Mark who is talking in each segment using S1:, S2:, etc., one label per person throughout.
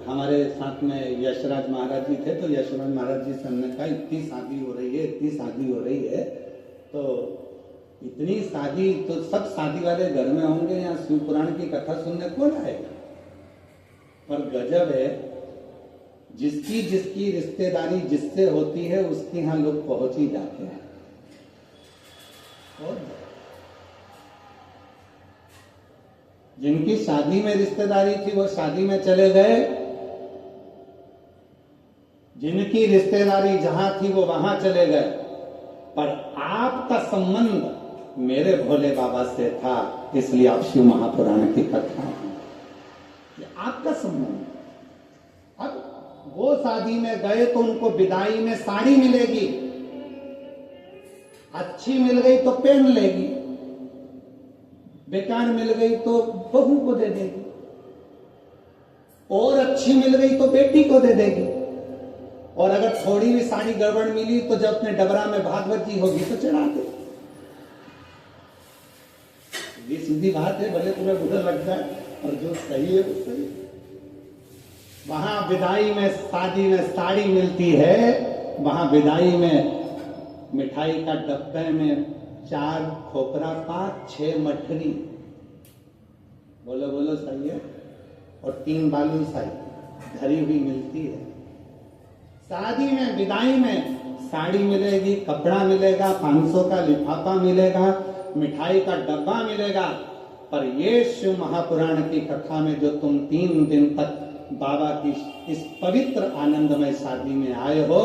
S1: हमारे साथ में यशराज महाराज जी थे, तो यशराज महाराज जी से हमने कहा इतनी शादी हो रही है, इतनी शादी हो रही है, तो इतनी शादी तो सब शादी वाले घर में होंगे, यहाँ शिव पुराण की कथा सुनने कौन आएगा? पर गजब है, जिसकी जिसकी रिश्तेदारी जिससे होती है उसके यहाँ लोग पहुंच ही जाते हैं। और जिनकी शादी में रिश्तेदारी थी वो शादी में चले गए, जिनकी रिश्तेदारी जहां थी वो वहां चले गए, पर आपका संबंध मेरे भोले बाबा से था, इसलिए आप शिव महापुराण की कथा, आपका संबंध। अब वो शादी में गए तो उनको विदाई में साड़ी मिलेगी, अच्छी मिल गई तो पहन लेगी, बेकार मिल गई तो बहू को दे देगी, और अच्छी मिल गई तो बेटी को दे देगी, और अगर थोड़ी भी साड़ी गड़बड़ मिली तो जब अपने डबरा में भागवत जी होगी तो चढ़ा दे। ये सीधी बात है, भले तुम्हें बुरा लगता है, और जो सही है वो सही है। वहां विदाई में शादी में साड़ी मिलती है, वहां विदाई में मिठाई का डब्बे में 4 खोपरा पाक, 6 मठरी, बोलो बोलो सही है, और 3 बालूशाही धरी हुई मिलती है। शादी में विदाई में साड़ी मिलेगी, कपड़ा मिलेगा, 500 का लिफाफा मिलेगा, मिठाई का डब्बा मिलेगा, पर ये शिव महापुराण की कथा में जो तुम 3 दिन तक बाबा की इस पवित्र आनंदमय शादी में आए हो,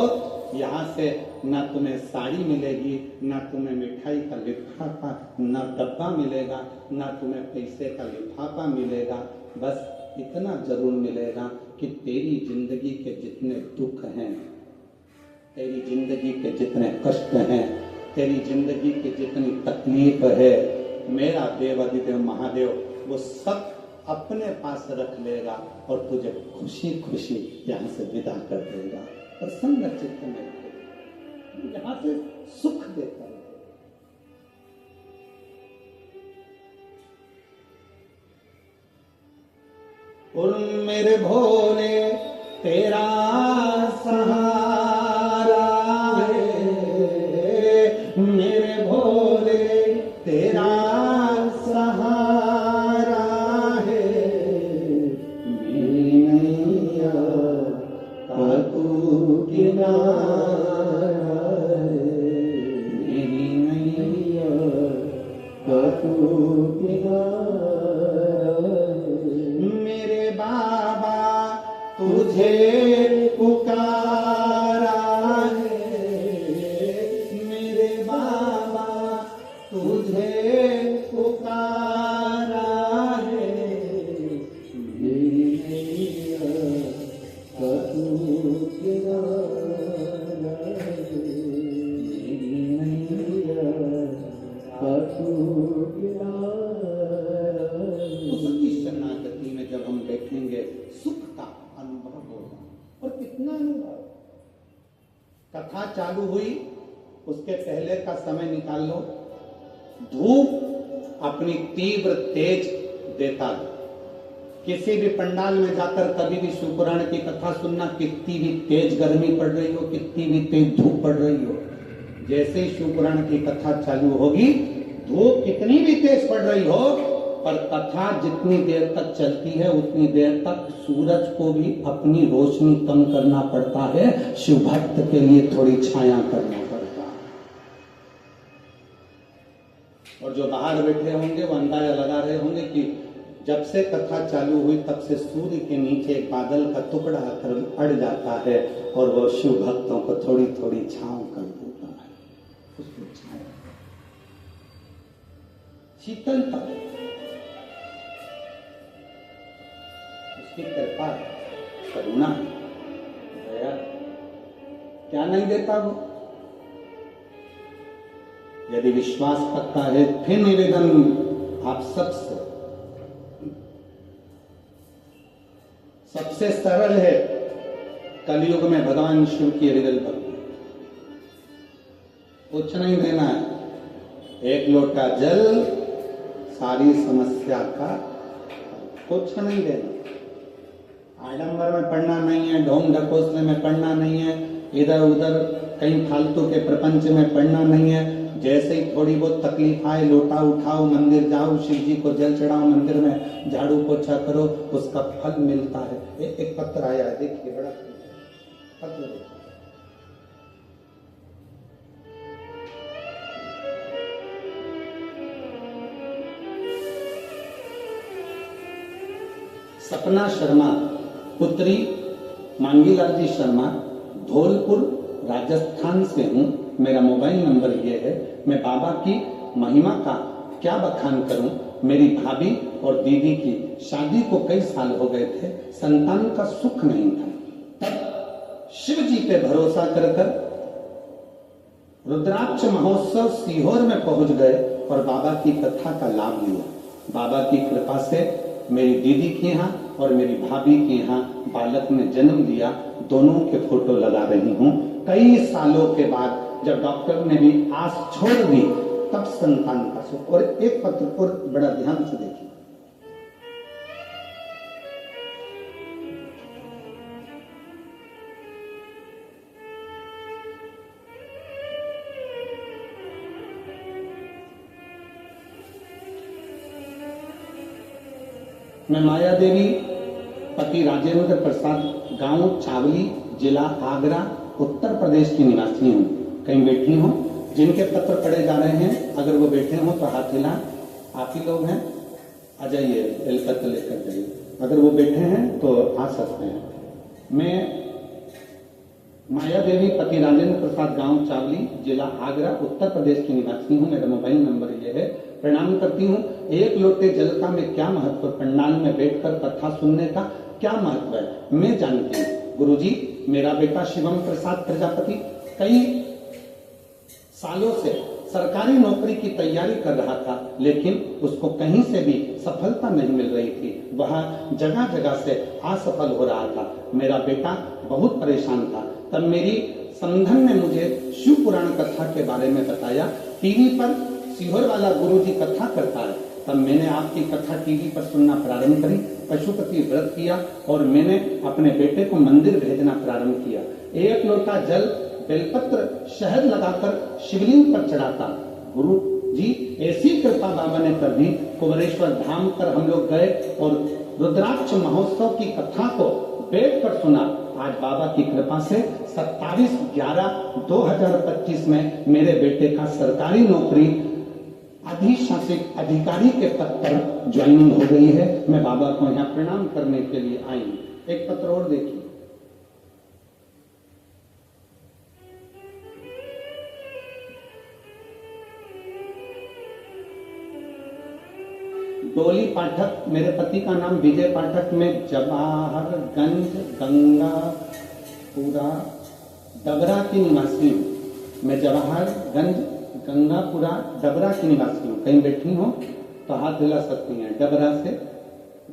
S1: यहाँ से न तुम्हें साड़ी मिलेगी, न तुम्हें मिठाई का लिफाफा, न डब्बा मिलेगा, न तुम्हें पैसे का लिफाफा मिलेगा, बस इतना जरूर मिलेगा कि तेरी जिंदगी के जितने दुख हैं, तेरी जिंदगी के जितने कष्ट हैं, तेरी जिंदगी की जितनी तकलीफ है, मेरा देव अधिदेव महादेव वो सब अपने पास रख लेगा और तुझे खुशी खुशी यहाँ से विदा कर देगा, प्रसन्न चित्त में यहाँ से सुख देता है। और मेरे भोले तेरा सहारा है, मेरे भोले तेरा सहारा है, मेरी नैया का तू किनारा है, मेरी नैया का तू किनारा है, मेरे बाबा तुझे पुकारा है, मेरे बाबा तुझे पुकारा है, मेरी नैया का तू किनारा है, मेरी नैया का तू किनारा है। उसकी शरणागति में जब हम देखेंगे सुख का अनुभव होगा। और कितना अनुभव, कथा चालू हुई उसके पहले का समय निकाल लो, धूप अपनी तीव्र तेज देता है। किसी भी पंडाल में जाकर कभी भी शिव पुराण की कथा सुनना, कितनी भी तेज गर्मी पड़ रही हो, कितनी भी तेज धूप पड़ रही हो, जैसे ही शिव पुराण की कथा चालू होगी, धूप कितनी भी तेज पड़ रही हो, पर कथा जितनी देर तक चलती है उतनी देर तक सूरज को भी अपनी रोशनी कम करना पड़ता है, शिव भक्त के लिए थोड़ी छाया करना पड़ता है। और जो बाहर बैठे होंगे वो अंदाजा लगा रहे होंगे कि जब से कथा चालू हुई तब से सूर्य के नीचे एक बादल का टुकड़ा आकर अड़ जाता है और वो शिव भक्तों को थोड़ी थोड़ी छांव कर देता है, उसको छाया, शीतलता, उसकी कृपा, करुणा, दया, क्या नहीं देता वो। यदि विश्वास करता है, फिर निवेदन आप सबसे, सबसे सरल है कलयुग में भगवान शिव की हृदय भक्ति। कुछ नहीं देना है, एक लोटा जल सारी समस्या का, कुछ नहीं देना। आडंबर में पड़ना नहीं है, ढोंग ढकोसले में पड़ना नहीं है, इधर उधर कहीं फालतू के प्रपंच में पड़ना नहीं है। जैसे ही थोड़ी बहुत तकलीफ आए, लोटा उठाओ, मंदिर जाओ, शिव जी को जल चढ़ाओ, मंदिर में झाड़ू पोछा करो, उसका फल मिलता है। एक पत्र आया है, देखिए, बड़ा पत्र देखिए। सपना शर्मा, पुत्री मांगीलाल जी शर्मा, धौलपुर राजस्थान से हूँ। मेरा मोबाइल नंबर ये है। मैं बाबा की महिमा का क्या बखान करूं। मेरी भाभी और दीदी की शादी को कई साल हो गए थे, संतान का सुख नहीं था। तब शिव जी पे भरोसा कर रुद्राक्ष महोत्सव सीहोर में पहुंच गए और बाबा की कथा का लाभ लिया। बाबा की कृपा से मेरी दीदी के यहाँ और मेरी भाभी के यहाँ बालक ने जन्म लिया। दोनों के फोटो लगा रही हूँ। कई सालों के बाद जब डॉक्टर ने भी आस छोड़ दी, तब संतान का सुख। और एक पत्र और बड़ा ध्यान से देखिए। मैं माया देवी, पति राजेंद्र प्रसाद, गांव चावली, जिला आगरा, उत्तर प्रदेश की निवासी हूँ। कहीं बैठी हूँ, जिनके पत्र पढ़े जा रहे हैं, अगर वो बैठे हों तो हाथ हिला। आप ही लोग हैं, आ जाइए, पत्र लेकर जाइए। अगर वो बैठे हैं तो आ सकते हैं। मैं माया देवी, पति राजेंद्र प्रसाद, गांव चावली, जिला आगरा, उत्तर प्रदेश की निवासी हूँ। मेरा मोबाइल नंबर ये है। प्रणाम करती हूँ। एक लोटे जल का में क्या महत्व, पंडाल में बैठकर कथा सुनने का क्या महत्व है, मैं जानती हूँ। गुरुजी, मेरा बेटा शिवम प्रसाद प्रजापति कई सालों से सरकारी नौकरी की तैयारी कर रहा था, लेकिन उसको कहीं से भी सफलता नहीं मिल रही थी। वह जगह जगह से असफल हो रहा था। मेरा बेटा बहुत परेशान था। तब मेरी समधन ने मुझे शिव पुराण कथा के बारे में बताया। टीवी पर सीहोर वाला गुरुजी कथा करता है। तब मैंने आपकी कथा टीवी पर सुनना प्रारंभ करी, पशुपति व्रत किया और मैंने अपने बेटे को मंदिर भेजना प्रारंभ किया। एक लोटा जल, बेलपत्र, शहद लगाकर शिवलिंग पर चढ़ाता। गुरु जी ऐसी कृपा बाबा ने कर दी। कुबरेश्वर धाम पर हम लोग गए और रुद्राक्ष महोत्सव की कथा को बैठ कर सुना। आज बाबा की कृपा से 27/11/2025 में मेरे बेटे का सरकारी नौकरी अधिशासिक अधिकारी के पद पर ज्वाइनिंग हो गई है। मैं बाबा को यहाँ प्रणाम करने के लिए आई हूँ। एक पत्र और देखिए। डोली पाठक, मेरे पति का नाम विजय पाठक, में जवाहरगंज गंगापुरा डबरा की निवासी हूँ। मैं जवाहरगंज गंगापुरा डबरा की निवासी हूँ। कहीं बैठी हो तो हाथ हिला सकती हैं। डबरा से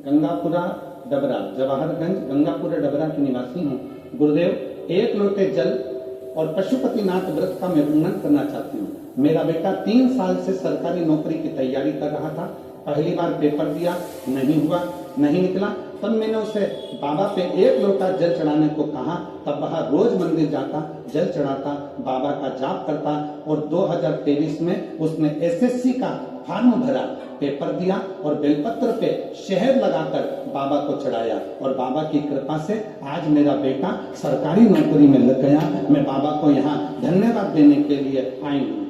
S1: गंगापुरा डबरा, जवाहरगंज गंगापुरा डबरा की निवासी हूँ। गुरुदेव, एक लोटे जल और पशुपतिनाथ व्रत का मैं वर्णन करना चाहती हूँ। मेरा बेटा 3 साल से सरकारी नौकरी की तैयारी कर रहा था। पहली बार पेपर दिया, नहीं हुआ, नहीं निकला। तब मैंने उसे बाबा पे एक लोटा जल चढ़ाने को कहा। तब वह रोज मंदिर जाता, जल चढ़ाता, बाबा का जाप करता और 2023 में उसने एसएससी का फॉर्म भरा, पेपर दिया और बेलपत्र पे शहद लगाकर बाबा को चढ़ाया। और बाबा की कृपा से आज मेरा बेटा सरकारी नौकरी में लग गया। मैं बाबा को यहाँ धन्यवाद देने के लिए आई हूँ।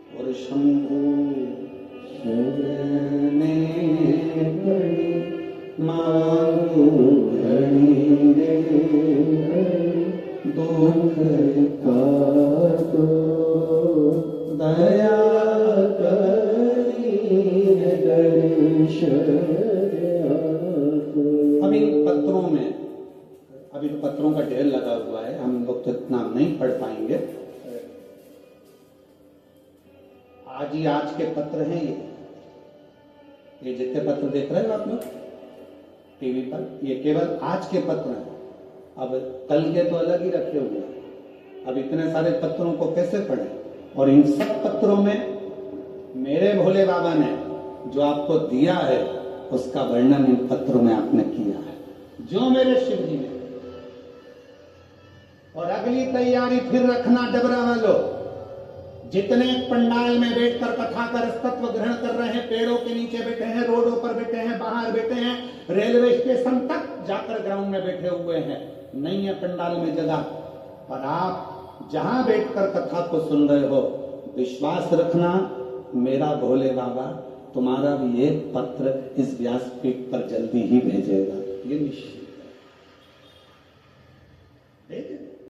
S1: और शंभु शरणे बड़ी मांगू घड़ी रे दुख का तो दया करी गणेश। अब इन पत्रों में, अभी तो पत्रों का ढेर लगा हुआ है, हम लोग तो इतना नहीं पढ़ पाएंगे। आज ही आज के पत्र हैं ये जितने पत्र देख रहे हो आप लोग, टीवी पर। ये केवल आज के पत्र हैं, अब कल के तो अलग ही रखे हुए हैं। अब इतने सारे पत्रों को कैसे पढ़े? और इन सब पत्रों में मेरे भोले बाबा ने जो आपको दिया है उसका वर्णन इन पत्रों में आपने किया है, जो मेरे शिव जी ने। और अगली तैयारी फिर रखना डबरा वालों, जितने पंडाल में बैठकर कथा का रसतत्व ग्रहण कर रहे हैं, पेड़ों के नीचे बैठे हैं, रोडों पर बैठे हैं, बाहर बैठे हैं, रेलवे स्टेशन तक जाकर ग्राउंड में बैठे हुए हैं, नहीं है पंडाल में जगह, और आप जहां बैठकर कथा को सुन रहे हो, विश्वास रखना मेरा भोले बाबा तुम्हारा भी एक पत्र इस व्यासपीठ पर जल्दी ही भेजेगा, ये निश्चित है।